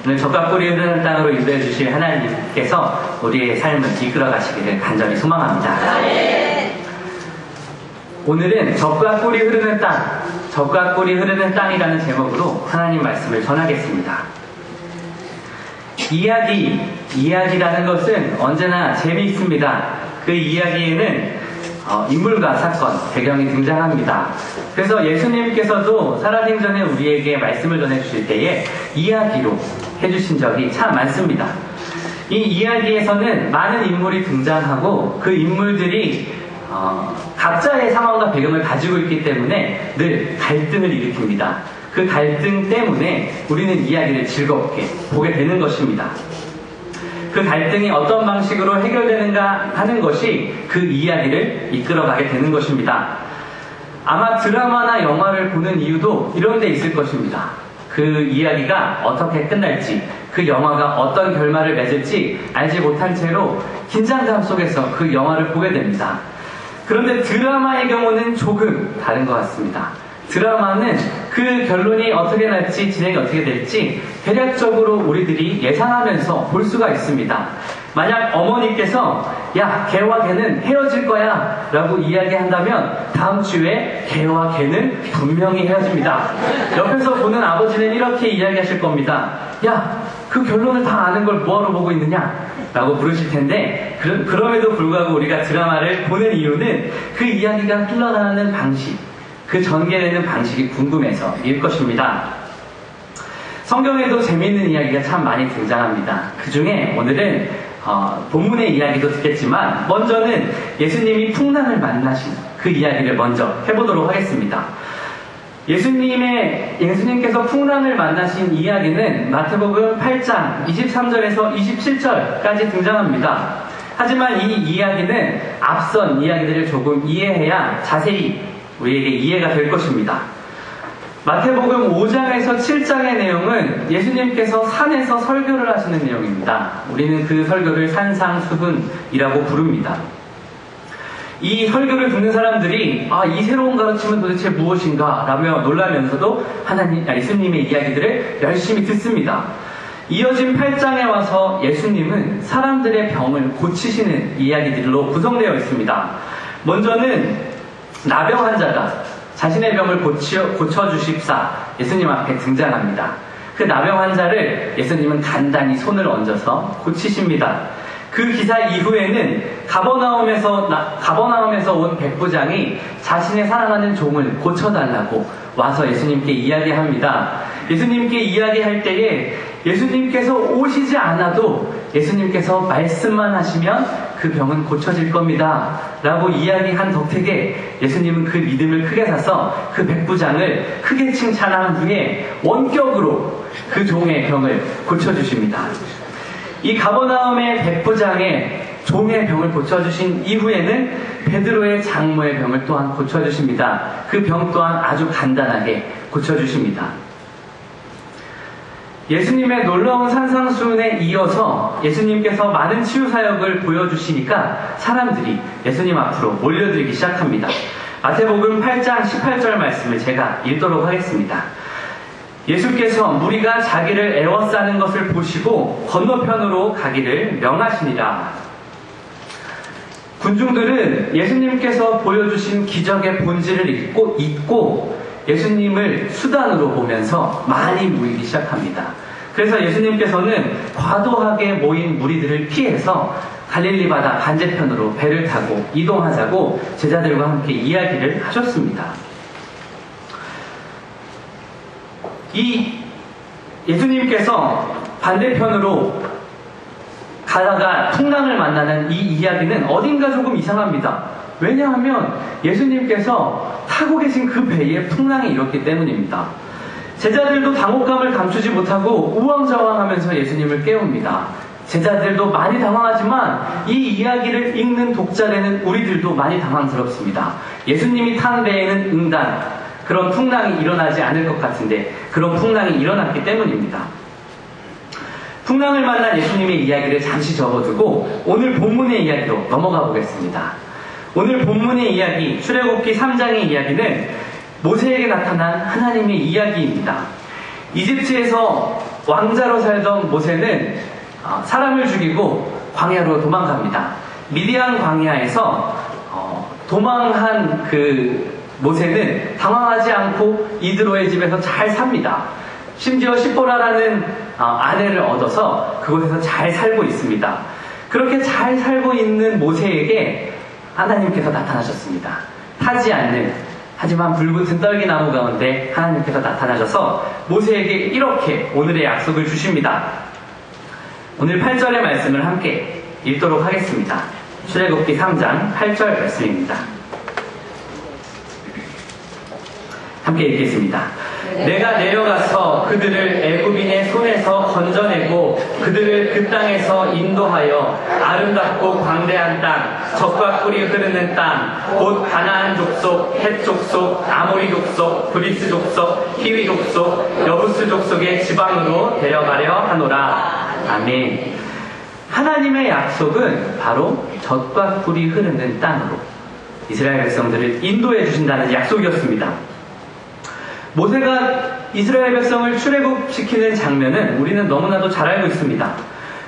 오늘 젖과 꿀이 흐르는 땅으로 인도해 주실 하나님께서 우리의 삶을 이끌어 가시기를 간절히 소망합니다. 오늘은 젖과 꿀이 흐르는 땅, 젖과 꿀이 흐르는 땅이라는 제목으로 하나님 말씀을 전하겠습니다. 이야기라는 것은 언제나 재미있습니다. 그 이야기에는 인물과 사건, 배경이 등장합니다. 그래서 예수님께서도 살아생전에 우리에게 말씀을 전해주실 때에 이야기로 해주신 적이 참 많습니다. 이 이야기에서는 많은 인물이 등장하고 그 인물들이 각자의 상황과 배경을 가지고 있기 때문에 늘 갈등을 일으킵니다. 그 갈등 때문에 우리는 이야기를 즐겁게 보게 되는 것입니다. 그 갈등이 어떤 방식으로 해결되는가 하는 것이 그 이야기를 이끌어가게 되는 것입니다. 아마 드라마나 영화를 보는 이유도 이런 데 있을 것입니다. 그 이야기가 어떻게 끝날지, 그 영화가 어떤 결말을 맺을지 알지 못한 채로 긴장감 속에서 그 영화를 보게 됩니다. 그런데 드라마의 경우는 조금 다른 것 같습니다. 드라마는 그 결론이 어떻게 날지, 진행이 어떻게 될지 대략적으로 우리들이 예상하면서 볼 수가 있습니다. 만약 어머니께서 야, 걔와 걔는 헤어질 거야 라고 이야기한다면 다음 주에 걔와 걔는 분명히 헤어집니다. 옆에서 보는 아버지는 이렇게 이야기하실 겁니다. 야, 그 결론을 다 아는 걸 뭐하러 보고 있느냐 라고 부르실 텐데, 그럼에도 불구하고 우리가 드라마를 보는 이유는 그 이야기가 흘러가는 방식, 그 전개되는 방식이 궁금해서일 것입니다. 성경에도 재미있는 이야기가 참 많이 등장합니다. 그 중에 오늘은 본문의 이야기도 듣겠지만 먼저는 예수님이 풍랑을 만나신 그 이야기를 먼저 해보도록 하겠습니다. 예수님께서 풍랑을 만나신 이야기는 마태복음 8장 23절에서 27절까지 등장합니다. 하지만 이 이야기는 앞선 이야기들을 조금 이해해야 자세히 우리에게 이해가 될 것입니다. 마태복음 5장에서 7장의 내용은 예수님께서 산에서 설교를 하시는 내용입니다. 우리는 그 설교를 산상수훈이라고 부릅니다. 이 설교를 듣는 사람들이 이 새로운 가르침은 도대체 무엇인가 라며 놀라면서도 예수님의 이야기들을 열심히 듣습니다. 이어진 8장에 와서 예수님은 사람들의 병을 고치시는 이야기들로 구성되어 있습니다. 먼저는 나병 환자가 자신의 병을 고쳐주십사 예수님 앞에 등장합니다. 그 나병 환자를 예수님은 간단히 손을 얹어서 고치십니다. 그 기사 이후에는 가버나움에서 온 백부장이 자신의 사랑하는 종을 고쳐달라고 와서 예수님께 이야기합니다. 예수님께 이야기할 때에 예수님께서 오시지 않아도 예수님께서 말씀만 하시면 그 병은 고쳐질 겁니다 라고 이야기한 덕택에 예수님은 그 믿음을 크게 사서 그 백부장을 크게 칭찬한 후에 원격으로 그 종의 병을 고쳐주십니다. 이 가버나움의 백부장의 종의 병을 고쳐주신 이후에는 베드로의 장모의 병을 또한 고쳐주십니다. 그 병 또한 아주 간단하게 고쳐주십니다. 예수님의 놀라운 산상수훈에 이어서 예수님께서 많은 치유사역을 보여주시니까 사람들이 예수님 앞으로 몰려들기 시작합니다. 마태복음 8장 18절 말씀을 제가 읽도록 하겠습니다. 예수께서 무리가 자기를 애워싸는 것을 보시고 건너편으로 가기를 명하시니라. 군중들은 예수님께서 보여주신 기적의 본질을 잊고 예수님을 수단으로 보면서 많이 모이기 시작합니다. 그래서 예수님께서는 과도하게 모인 무리들을 피해서 갈릴리 바다 반대편으로 배를 타고 이동하자고 제자들과 함께 이야기를 하셨습니다. 이 예수님께서 반대편으로 가다가 풍랑을 만나는 이 이야기는 어딘가 조금 이상합니다. 왜냐하면 예수님께서 타고 계신 그 배에 풍랑이 일었기 때문입니다. 제자들도 당혹감을 감추지 못하고 우왕좌왕하면서 예수님을 깨웁니다. 제자들도 많이 당황하지만 이 이야기를 읽는 독자되는 우리들도 많이 당황스럽습니다. 예수님이 탄 배에는 응단, 그런 풍랑이 일어나지 않을 것 같은데 그런 풍랑이 일어났기 때문입니다. 풍랑을 만난 예수님의 이야기를 잠시 접어두고 오늘 본문의 이야기로 넘어가 보겠습니다. 오늘 본문의 이야기, 출애굽기 3장의 이야기는 모세에게 나타난 하나님의 이야기입니다. 이집트에서 왕자로 살던 모세는 사람을 죽이고 광야로 도망갑니다. 미디안 광야에서 도망한 그 모세는 당황하지 않고 이드로의 집에서 잘 삽니다. 심지어 시보라라는 아내를 얻어서 그곳에서 잘 살고 있습니다. 그렇게 잘 살고 있는 모세에게 하나님께서 나타나셨습니다. 타지 않는, 하지만 불붙은 떨기나무 가운데 하나님께서 나타나셔서 모세에게 이렇게 오늘의 약속을 주십니다. 오늘 8절의 말씀을 함께 읽도록 하겠습니다. 출애굽기 3장 8절 말씀입니다. 함께 읽겠습니다. 내가 내려가서 그들을 애굽인의 손에서 건져내고 그들을 그 땅에서 인도하여 아름답고 광대한 땅, 젖과 꿀이 흐르는 땅, 곧 가나안 족속, 헷 족속, 아모리 족속, 브리스 족속, 히위 족속, 여부스 족속의 지방으로 데려가려 하노라. 아멘. 하나님의 약속은 바로 젖과 꿀이 흐르는 땅으로 이스라엘 백성들을 인도해 주신다는 약속이었습니다. 모세가 이스라엘 백성을 출애굽시키는 장면은 우리는 너무나도 잘 알고 있습니다.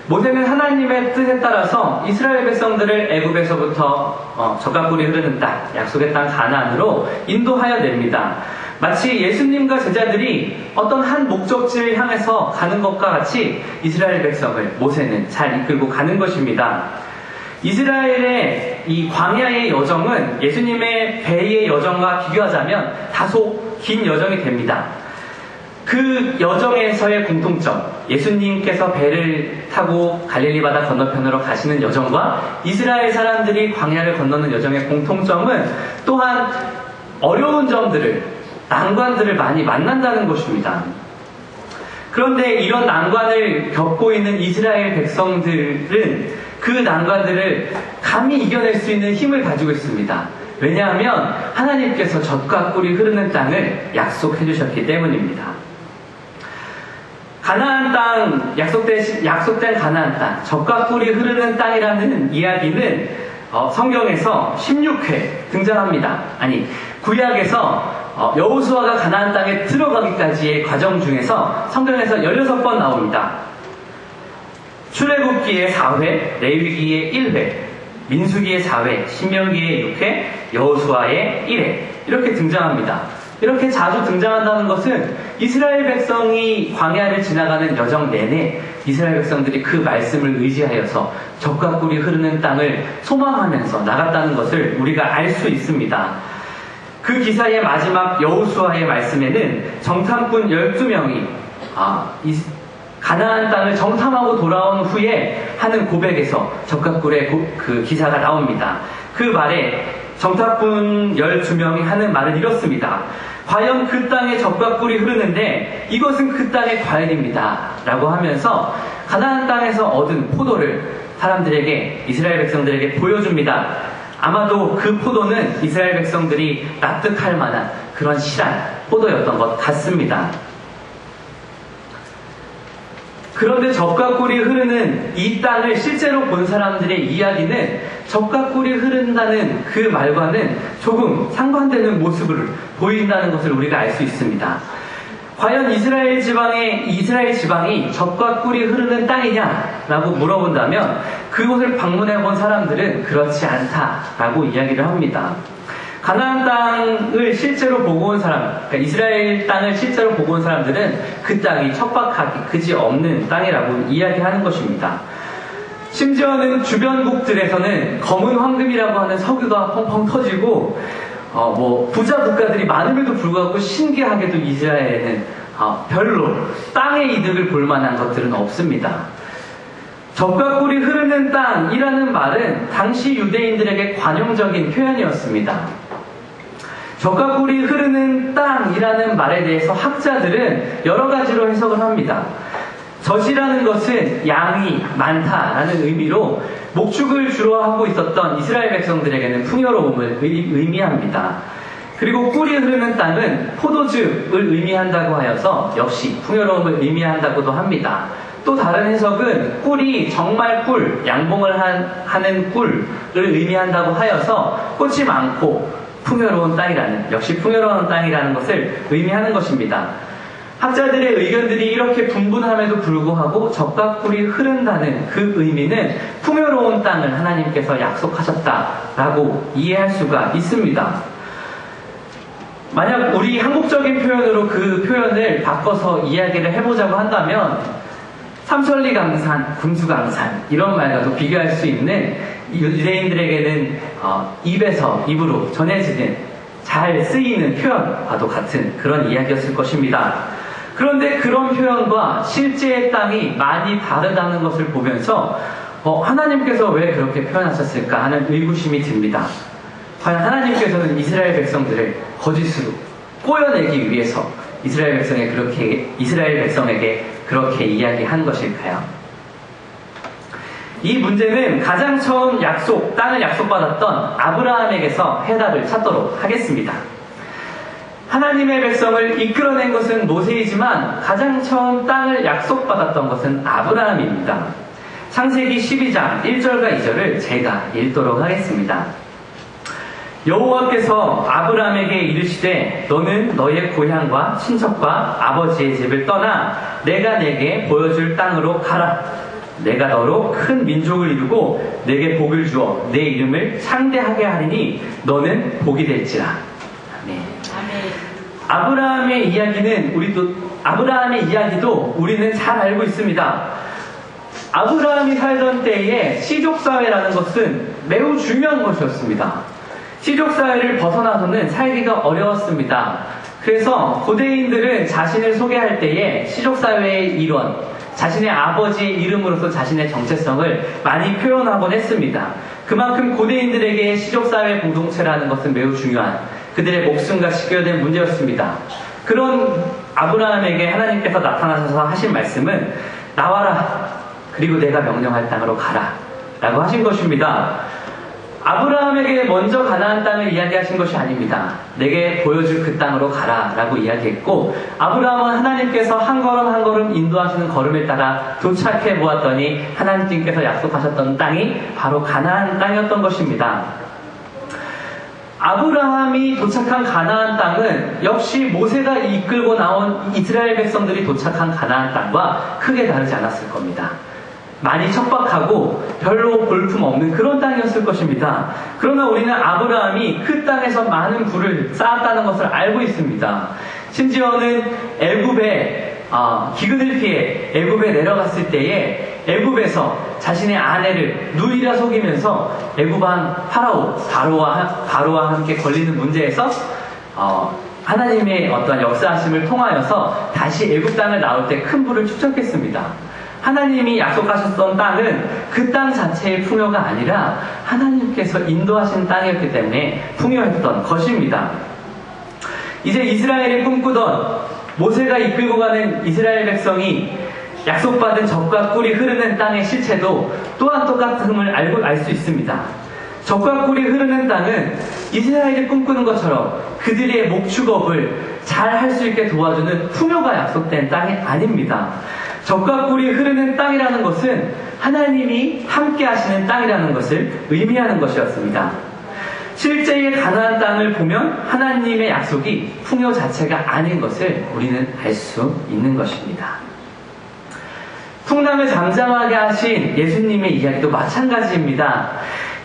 모세는 하나님의 뜻에 따라서 이스라엘 백성들을 애굽에서부터 젖과 꿀이 흐르는 땅, 약속의 땅 가나안으로 인도하여 냅니다. 마치 예수님과 제자들이 어떤 한 목적지를 향해서 가는 것과 같이 이스라엘 백성을 모세는 잘 이끌고 가는 것입니다. 이스라엘의 이 광야의 여정은 예수님의 배의 여정과 비교하자면 다소 긴 여정이 됩니다. 그 여정에서의 공통점, 예수님께서 배를 타고 갈릴리 바다 건너편으로 가시는 여정과 이스라엘 사람들이 광야를 건너는 여정의 공통점은 또한 어려운 점들을, 난관들을 많이 만난다는 것입니다. 그런데 이런 난관을 겪고 있는 이스라엘 백성들은 그 난관들을 감히 이겨낼 수 있는 힘을 가지고 있습니다. 왜냐하면 하나님께서 젖과 꿀이 흐르는 땅을 약속해 주셨기 때문입니다. 가나안 땅, 약속된 가나안 땅, 젖과 꿀이 흐르는 땅이라는 이야기는 성경에서 16회 등장합니다. 아니, 구약에서 여호수아가 가나안 땅에 들어가기까지의 과정 중에서 성경에서 16번 나옵니다. 출애굽기의 4회, 레위기의 1회, 민수기의 4회, 신명기의 6회, 여호수아의 1회 이렇게 등장합니다. 이렇게 자주 등장한다는 것은 이스라엘 백성이 광야를 지나가는 여정 내내 이스라엘 백성들이 그 말씀을 의지하여서 젖과 꿀이 흐르는 땅을 소망하면서 나갔다는 것을 우리가 알 수 있습니다. 그 기사의 마지막 여호수아의 말씀에는 정탐꾼 12명이 가나안 땅을 정탐하고 돌아온 후에 하는 고백에서 젖과 꿀의 그 기사가 나옵니다. 그 말에 정탐꾼 12명이 하는 말은 이렇습니다. 과연 그 땅에 젖과 꿀이 흐르는데 이것은 그 땅의 과일입니다. 라고 하면서 가나안 땅에서 얻은 포도를 사람들에게, 이스라엘 백성들에게 보여줍니다. 아마도 그 포도는 이스라엘 백성들이 납득할 만한 그런 실한 포도였던 것 같습니다. 그런데 젖과 꿀이 흐르는 이 땅을 실제로 본 사람들의 이야기는 젖과 꿀이 흐른다는 그 말과는 조금 상반되는 모습을 보인다는 것을 우리가 알 수 있습니다. 과연 이스라엘 지방이 젖과 꿀이 흐르는 땅이냐라고 물어본다면 그곳을 방문해 본 사람들은 그렇지 않다라고 이야기를 합니다. 가나안 땅을 실제로 보고 온 사람, 그러니까 이스라엘 땅을 실제로 보고 온 사람들은 그 땅이 척박하기 그지없는 땅이라고 이야기하는 것입니다. 심지어는 주변국들에서는 검은 황금이라고 하는 석유가 펑펑 터지고 부자 국가들이 많음에도 불구하고 신기하게도 이스라엘에는 별로 땅의 이득을 볼 만한 것들은 없습니다. 젖과 꿀이 흐르는 땅이라는 말은 당시 유대인들에게 관용적인 표현이었습니다. 젖과 꿀이 흐르는 땅이라는 말에 대해서 학자들은 여러 가지로 해석을 합니다. 젖이라는 것은 양이 많다라는 의미로 목축을 주로 하고 있었던 이스라엘 백성들에게는 풍요로움을 의미합니다. 그리고 꿀이 흐르는 땅은 포도즙을 의미한다고 하여서 역시 풍요로움을 의미한다고도 합니다. 또 다른 해석은 꿀이 정말 꿀, 양봉을 하는 꿀을 의미한다고 하여서 꽃이 많고 풍요로운 땅이라는, 역시 풍요로운 땅이라는 것을 의미하는 것입니다. 학자들의 의견들이 이렇게 분분함에도 불구하고 적과 꿀이 흐른다는 그 의미는 풍요로운 땅을 하나님께서 약속하셨다라고 이해할 수가 있습니다. 만약 우리 한국적인 표현으로 그 표현을 바꿔서 이야기를 해보자고 한다면 삼천리강산, 군수강산 이런 말과도 비교할 수 있는 유대인들에게는 입에서 입으로 전해지는 잘 쓰이는 표현과도 같은 그런 이야기였을 것입니다. 그런데 그런 표현과 실제의 땅이 많이 다르다는 것을 보면서 하나님께서 왜 그렇게 표현하셨을까 하는 의구심이 듭니다. 과연 하나님께서는 이스라엘 백성들을 거짓으로 꼬여내기 위해서 이스라엘 백성에게 그렇게 이야기한 것일까요? 이 문제는 가장 처음 땅을 약속받았던 아브라함에게서 해답을 찾도록 하겠습니다. 하나님의 백성을 이끌어낸 것은 모세이지만 가장 처음 땅을 약속받았던 것은 아브라함입니다. 창세기 12장 1절과 2절을 제가 읽도록 하겠습니다. 여호와께서 아브라함에게 이르시되 너는 너의 고향과 친척과 아버지의 집을 떠나 내가 내게 보여줄 땅으로 가라. 내가 너로 큰 민족을 이루고 내게 복을 주어 내 이름을 창대하게 하리니 너는 복이 될지라. 아멘. 아브라함의 이야기도 우리는 잘 알고 있습니다. 아브라함이 살던 때에 시족사회라는 것은 매우 중요한 것이었습니다. 시족사회를 벗어나서는 살기가 어려웠습니다. 그래서 고대인들은 자신을 소개할 때에 시족사회의 일원, 자신의 아버지의 이름으로서 자신의 정체성을 많이 표현하곤 했습니다. 그만큼 고대인들에게 시족사회 공동체라는 것은 매우 중요한 그들의 목숨과 직결된 문제였습니다. 그런 아브라함에게 하나님께서 나타나셔서 하신 말씀은 나와라, 그리고 내가 명령할 땅으로 가라 라고 하신 것입니다. 아브라함에게 먼저 가나안 땅을 이야기하신 것이 아닙니다. 내게 보여줄 그 땅으로 가라 라고 이야기했고, 아브라함은 하나님께서 한 걸음 한 걸음 인도하시는 걸음에 따라 도착해 보았더니 하나님께서 약속하셨던 땅이 바로 가나안 땅이었던 것입니다. 아브라함이 도착한 가나안 땅은 역시 모세가 이끌고 나온 이스라엘 백성들이 도착한 가나안 땅과 크게 다르지 않았을 겁니다. 많이 척박하고 별로 볼품없는 그런 땅이었을 것입니다. 그러나 우리는 아브라함이 그 땅에서 많은 부를 쌓았다는 것을 알고 있습니다. 심지어는 애굽에 기근을 피해 애굽에 내려갔을 때에 애굽에서 자신의 아내를 누이라 속이면서 애굽왕 바로와 함께 걸리는 문제에서 하나님의 어떤 역사하심을 통하여서 다시 애굽 땅을 나올 때 큰 부를 축적했습니다. 하나님이 약속하셨던 땅은 그 땅 자체의 풍요가 아니라 하나님께서 인도하신 땅이었기 때문에 풍요했던 것입니다. 이제 이스라엘이 꿈꾸던 모세가 이끌고 가는 이스라엘 백성이 약속받은 젖과 꿀이 흐르는 땅의 실체도 또한 똑같음을 알 수 있습니다. 젖과 꿀이 흐르는 땅은 이스라엘이 꿈꾸는 것처럼 그들의 목축업을 잘 할 수 있게 도와주는 풍요가 약속된 땅이 아닙니다. 젖과 꿀이 흐르는 땅이라는 것은 하나님이 함께 하시는 땅이라는 것을 의미하는 것이었습니다. 실제의 가나안 땅을 보면 하나님의 약속이 풍요 자체가 아닌 것을 우리는 알 수 있는 것입니다. 풍랑을 잠잠하게 하신 예수님의 이야기도 마찬가지입니다.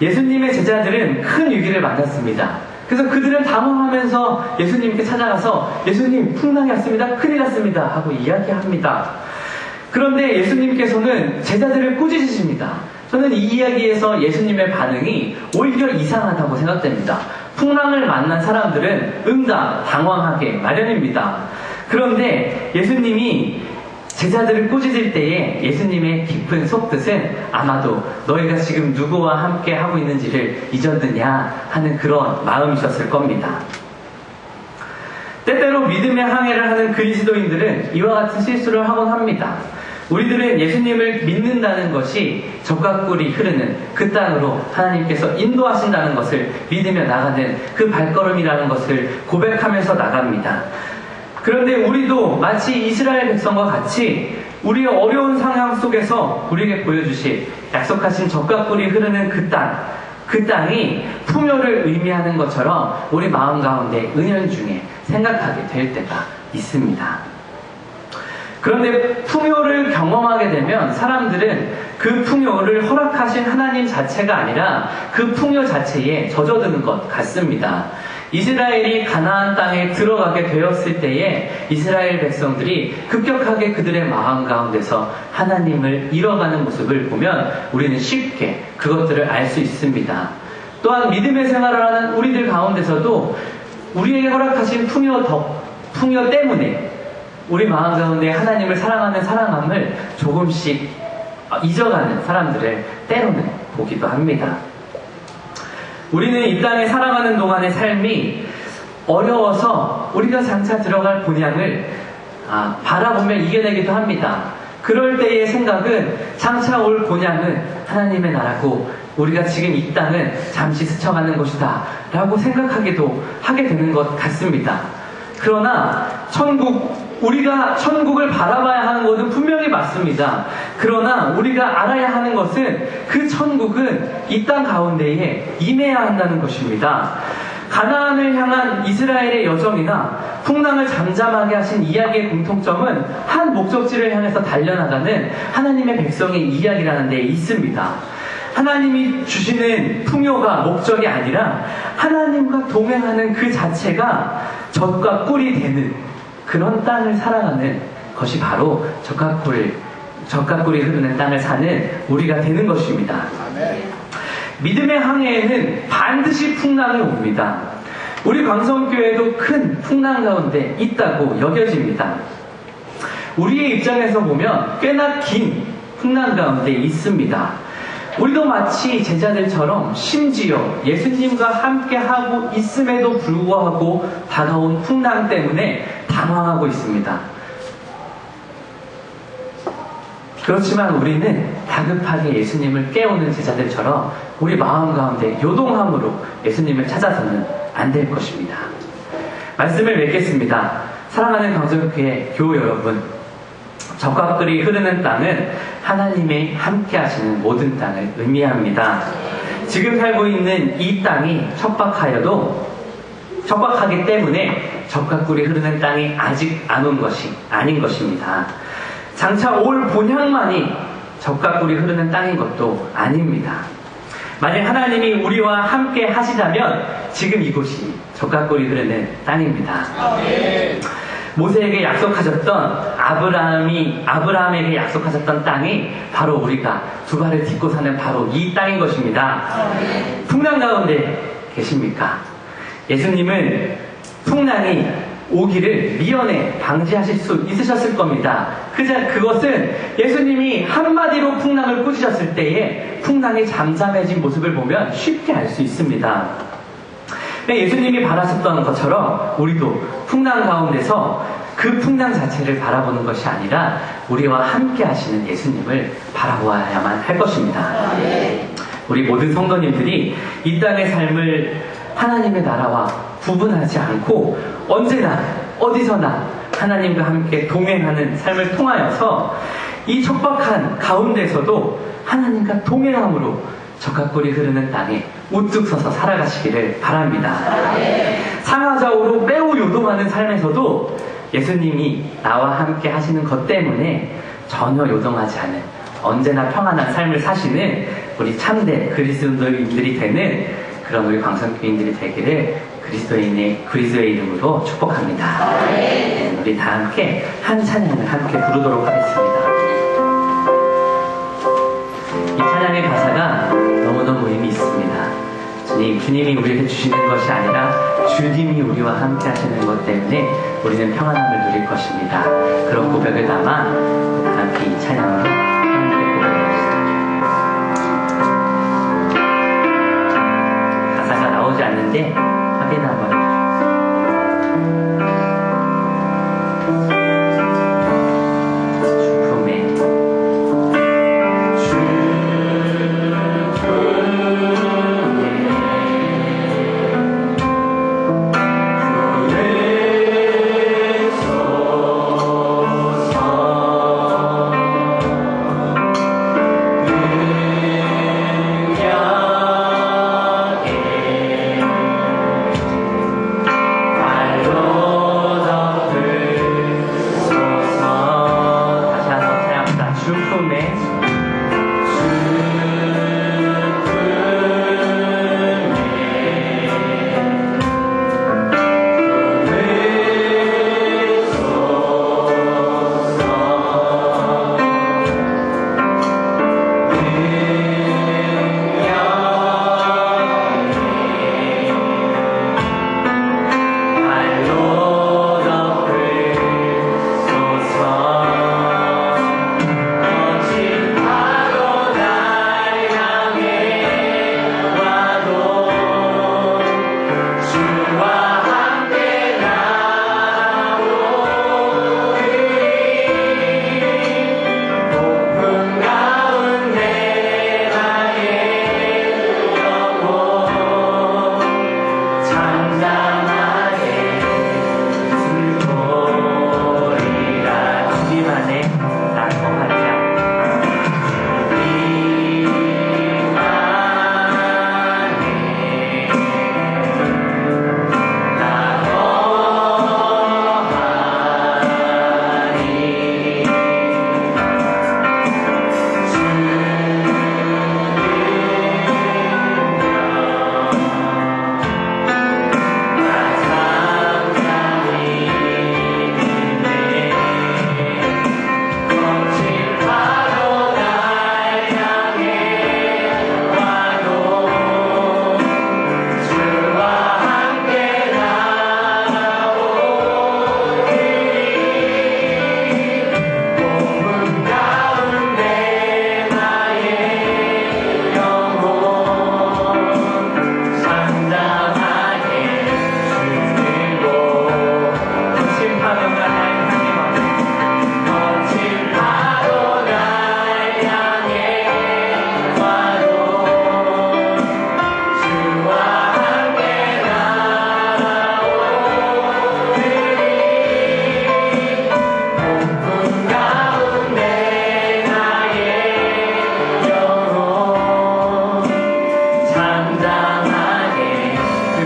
예수님의 제자들은 큰 위기를 만났습니다. 그래서 그들은 당황하면서 예수님께 찾아가서 예수님, 풍랑이 왔습니다. 큰일 났습니다. 하고 이야기합니다. 그런데 예수님께서는 제자들을 꾸짖으십니다. 저는 이 이야기에서 예수님의 반응이 오히려 이상하다고 생각됩니다. 풍랑을 만난 사람들은 응답, 당황하게 마련입니다. 그런데 예수님이 제자들을 꾸짖을 때에 예수님의 깊은 속뜻은 아마도 너희가 지금 누구와 함께 하고 있는지를 잊었느냐 하는 그런 마음이셨을 겁니다. 때때로 믿음의 항해를 하는 그리스도인들은 이와 같은 실수를 하곤 합니다. 우리들은 예수님을 믿는다는 것이 젖과 꿀이 흐르는 그 땅으로 하나님께서 인도하신다는 것을 믿으며 나가는 그 발걸음이라는 것을 고백하면서 나갑니다. 그런데 우리도 마치 이스라엘 백성과 같이 우리의 어려운 상황 속에서 우리에게 보여주실 약속하신 젖과 꿀이 흐르는 그 땅이 풍요를 의미하는 것처럼 우리 마음 가운데 은연중에 생각하게 될 때가 있습니다. 그런데 풍요를 경험하게 되면 사람들은 그 풍요를 허락하신 하나님 자체가 아니라 그 풍요 자체에 젖어드는 것 같습니다. 이스라엘이 가나안 땅에 들어가게 되었을 때에 이스라엘 백성들이 급격하게 그들의 마음 가운데서 하나님을 잃어가는 모습을 보면 우리는 쉽게 그것들을 알 수 있습니다. 또한 믿음의 생활을 하는 우리들 가운데서도 우리에게 허락하신 풍요 때문에 우리 마음 가운데 하나님을 사랑하는 사랑함을 조금씩 잊어가는 사람들을 때로는 보기도 합니다. 우리는 이 땅에 살아가는 동안의 삶이 어려워서 우리가 장차 들어갈 본향을 바라보며 이겨내기도 합니다. 그럴 때의 생각은 장차 올 본향은 하나님의 나라고 우리가 지금 이 땅은 잠시 스쳐가는 것이다 라고 생각하기도 하게 되는 것 같습니다. 그러나 우리가 천국을 바라봐야 하는 것은 분명히 맞습니다. 그러나 우리가 알아야 하는 것은 그 천국은 이 땅 가운데에 임해야 한다는 것입니다. 가나안을 향한 이스라엘의 여정이나 풍랑을 잠잠하게 하신 이야기의 공통점은 한 목적지를 향해서 달려나가는 하나님의 백성의 이야기라는 데 있습니다. 하나님이 주시는 풍요가 목적이 아니라 하나님과 동행하는 그 자체가 젖과 꿀이 되는 그런 땅을 살아가는 것이 바로 젖과 꿀이 흐르는 땅을 사는 우리가 되는 것입니다. 믿음의 항해에는 반드시 풍랑이 옵니다. 우리 광성교회도 큰 풍랑 가운데 있다고 여겨집니다. 우리의 입장에서 보면 꽤나 긴 풍랑 가운데 있습니다. 우리도 마치 제자들처럼 심지어 예수님과 함께하고 있음에도 불구하고 다가온 풍랑 때문에 당황하고 있습니다. 그렇지만 우리는 다급하게 예수님을 깨우는 제자들처럼 우리 마음 가운데 요동함으로 예수님을 찾아서는 안 될 것입니다. 말씀을 맺겠습니다. 사랑하는 광성교회 교우 여러분, 젖과 꿀이 흐르는 땅은 하나님이 함께 하시는 모든 땅을 의미합니다. 지금 살고 있는 이 땅이 척박하기 때문에 젖과 꿀이 흐르는 땅이 아직 안 온 것이 아닌 것입니다. 장차 올 본향만이 젖과 꿀이 흐르는 땅인 것도 아닙니다. 만약 하나님이 우리와 함께 하시다면 지금 이곳이 젖과 꿀이 흐르는 땅입니다. 모세에게 약속하셨던 아브라함에게 약속하셨던 땅이 바로 우리가 두 발을 딛고 사는 바로 이 땅인 것입니다. 풍랑 가운데 계십니까? 예수님은 풍랑이 오기를 미연에 방지하실 수 있으셨을 겁니다. 그것은 예수님이 한마디로 풍랑을 꾸짖으셨을 때에 풍랑이 잠잠해진 모습을 보면 쉽게 알 수 있습니다. 예수님이 바라셨던 것처럼 우리도 풍랑 가운데서 그 풍랑 자체를 바라보는 것이 아니라 우리와 함께 하시는 예수님을 바라보아야만 할 것입니다. 우리 모든 성도님들이 이 땅의 삶을 하나님의 나라와 구분하지 않고 언제나 어디서나 하나님과 함께 동행하는 삶을 통하여서 이 척박한 가운데서도 하나님과 동행함으로 젖과 꿀이 흐르는 땅에 우뚝 서서 살아가시기를 바랍니다. 상하좌우로 매우 요동하는 삶에서도 예수님이 나와 함께 하시는 것 때문에 전혀 요동하지 않은 언제나 평안한 삶을 사시는 우리 참된 그리스도인들이 되는 그런 우리 광성교인들이 되기를 그리스도의 이름으로 축복합니다. 우리 다 함께 한 찬양을 함께 부르도록 하겠습니다. 이 찬양의 가사가 너무너무 의미 있습니다. 주님이 우리에게 주시는 것이 아니라 주님이 우리와 함께 하시는 것 때문에 우리는 평안함을 누릴 것입니다. 그런 고백을 담아 다 함께 이 찬양으로 함께 고백합시다. 가사가 나오지 않는데 확인 한번 해주세요.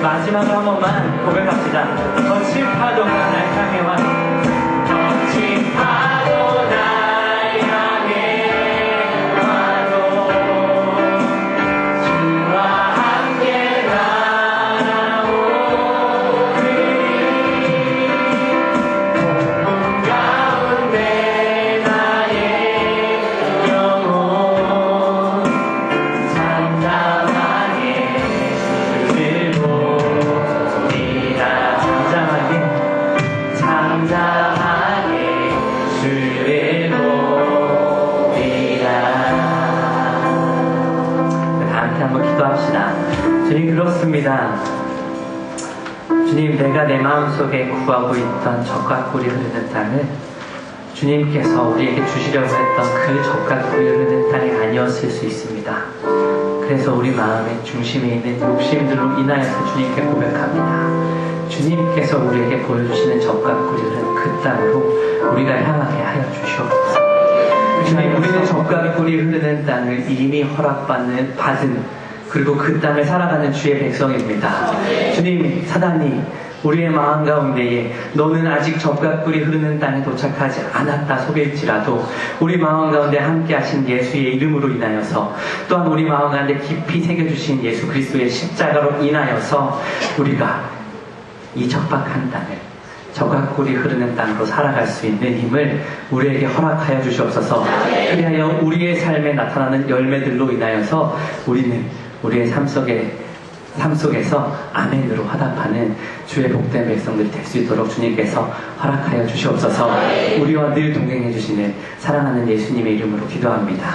마지막으로 한 번만 고백합시다. 거친 파도가 날 향해 와도, 거친 파도 날 향해 와도 주와 함께 나오리. 폭풍 가운데 나의 영혼 잠잠하게 들고 잠잠하게 주를 보리라. 다 함께 한번 기도합시다. 주님, 그렇습니다. 주님, 내가 내 마음속에 구하고 있던 젖과 꿀이 흐르는 땅을 주님께서 우리에게 주시려고 했던 그 젖과 꿀이 흐르는 땅이 아니었을 수 있습니다. 그래서 우리 마음의 중심에 있는 욕심들로 인하여서 주님께 고백합니다. 주님께서 우리에게 보여주시는 젖과 꿀이 흐르는 그 땅으로 우리가 향하게 하여 주시옵소서. 주님, 우리는 젖과 꿀이 흐르는 땅을 이미 받은 그리고 그 땅을 살아가는 주의 백성입니다. 주님, 사단이 우리의 마음 가운데에 너는 아직 젖과 꿀이 흐르는 땅에 도착하지 않았다 속일지라도 우리 마음 가운데 함께 하신 예수의 이름으로 인하여서 또한 우리 마음 가운데 깊이 새겨주신 예수 그리스도의 십자가로 인하여서 우리가 이 척박한 땅을 젖과 꿀이 흐르는 땅으로 살아갈 수 있는 힘을 우리에게 허락하여 주시옵소서. 그리하여 우리의 삶에 나타나는 열매들로 인하여서 우리는 우리의 삶 속에서 아멘으로 화답하는 주의 복된 백성들이 될 수 있도록 주님께서 허락하여 주시옵소서. 우리와 늘 동행해 주시는 사랑하는 예수님의 이름으로 기도합니다.